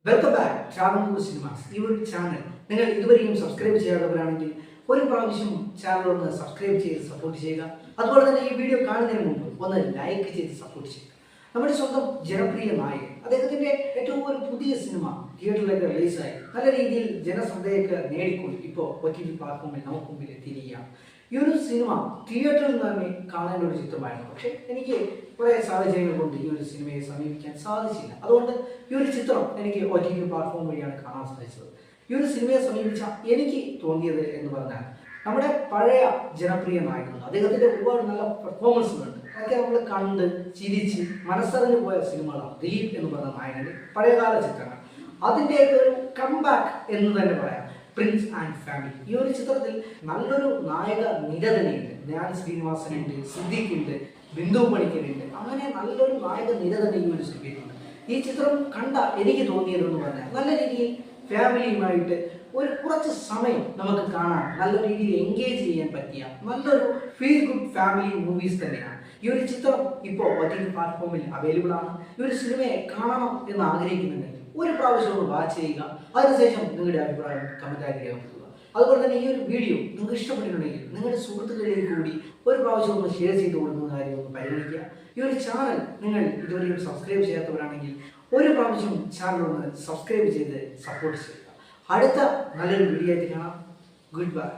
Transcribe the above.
Welcome back travel cinemas. ഈ ഒരു channel നിങ്ങൾ ഇതുവരെയും സബ്സ്ക്രൈബ് ചെയ്യാത്തവരാണെങ്കിൽ ഒരു പ്രാവശ്യം ചാനൽ ഒന്ന് സബ്സ്ക്രൈബ് ചെയ്ത് സപ്പോർട്ട് ചെയ്യുക. അതുപോലെ തന്നെ ഈ വീഡിയോ കാണുന്നതിന് മുമ്പ് ഒന്ന് ലൈക്ക് ചെയ്ത് സപ്പോർട്ട് ചെയ്യുക. നമ്മുടെ സ്വന്തം ജനപ്രിയ നായകൻ അദ്ദേഹത്തിന്റെ ഏറ്റവും ഒരു പുതിയ സിനിമ തിയേറ്ററിലേക്ക് റിലീസായി നല്ല രീതിയിൽ ജനശ്രദ്ധയൊക്കെ നേടിക്കൊണ്ട് ഇപ്പോൾ OTT പ്ലാറ്റ്ഫോമിൽ നമുക്ക് മുമ്പിൽ എത്തിയിരിക്കുകയാണ്. ഈ ഒരു സിനിമ തിയേറ്ററിൽ നിന്ന് തന്നെ കാണേണ്ട ഒരു ചിത്രമായിരുന്നു. പക്ഷേ എനിക്ക് കുറേ സാഹചര്യങ്ങൾ കൊണ്ട് ഈ ഒരു സിനിമയെ സമീപിക്കാൻ സാധിച്ചില്ല. അതുകൊണ്ട് ഈ ഒരു ചിത്രം എനിക്ക് OTT പ്ലാറ്റ്ഫോം വഴിയാണ് കാണാൻ സാധിച്ചത്. ഈ ഒരു സിനിമയെ സമീപിച്ച എനിക്ക് തോന്നിയത് എന്ന് പറഞ്ഞാൽ നമ്മുടെ പഴയ ജനപ്രിയ നായകൻ അദ്ദേഹത്തിന്റെ ഒരുപാട് നല്ല പെർഫോമൻസുകളുണ്ട്. അതൊക്കെ നമ്മൾ കണ്ട് ചിരിച്ച് മനസ്സറിഞ്ഞു പോയ സിനിമകളാണ് ദിലീപ് എന്ന് പറഞ്ഞ നായകന്റെ പഴയകാല ചിത്രങ്ങൾ. അതിൻ്റെ ഒരു കംബാക്ക് എന്ന് തന്നെ പറയാം. പ്രിൻസ് ആൻഡ് ഫാമിലി ഈ ഒരു ചിത്രത്തിൽ നല്ലൊരു നായക നിര തന്നെയുണ്ട്. ധ്യാൻ ശ്രീനിവാസനുണ്ട്, സിദ്ദീഖ് ഉണ്ട്, ബിന്ദു പണിക്കരുണ്ട്. അങ്ങനെ നല്ലൊരു നായക നിര തന്നെ ഈ ഒരു സിനിമയിലുണ്ട്. ഈ ചിത്രം കണ്ട എനിക്ക് തോന്നിയതെന്ന് പറഞ്ഞാൽ നല്ല രീതിയിൽ ഫാമിലിയുമായിട്ട് ഒരു കുറച്ച് സമയം നമുക്ക് കാണാൻ നല്ല രീതിയിൽ എൻഗേജ് ചെയ്യാൻ പറ്റിയ നല്ലൊരു ഫീൽ ഗുഡ് ഫാമിലി മൂവീസ് തന്നെയാണ്. ഈ ഒരു ചിത്രം ഇപ്പോൾ OTT പ്ലാറ്റ്ഫോമിൽ അവൈലബിൾ ആണ്. ഈ ഒരു സിനിമയെ കാണണം എന്ന് ആഗ്രഹിക്കുന്നുണ്ടെങ്കിൽ ഒരു പ്രാവശ്യം ഒന്ന് വാച്ച് ചെയ്യുക. അതിനുശേഷം നിങ്ങളുടെ അഭിപ്രായം കമൻറ്റായി രേഖപ്പെടുത്തുക. അതുപോലെ തന്നെ ഈ ഒരു വീഡിയോ നിങ്ങൾക്ക് ഇഷ്ടപ്പെട്ടിട്ടുണ്ടെങ്കിൽ നിങ്ങളുടെ സുഹൃത്തുക്കളിലേക്ക് കൂടി ഒരു പ്രാവശ്യം ഒന്ന് ഷെയർ ചെയ്ത് കൊടുക്കുന്ന കാര്യം ഒന്ന് പരിഗണിക്കുക. ഈ ഒരു ചാനൽ നിങ്ങൾ ഇതുവരെയും സബ്സ്ക്രൈബ് ചെയ്യാത്തവരാണെങ്കിൽ ഒരു പ്രാവശ്യം ചാനൽ ഒന്ന് സബ്സ്ക്രൈബ് ചെയ്ത് സപ്പോർട്ട് ചെയ്യുക. അടുത്ത നല്ലൊരു വീഡിയോ ആയിട്ട് കാണാം. Good bye.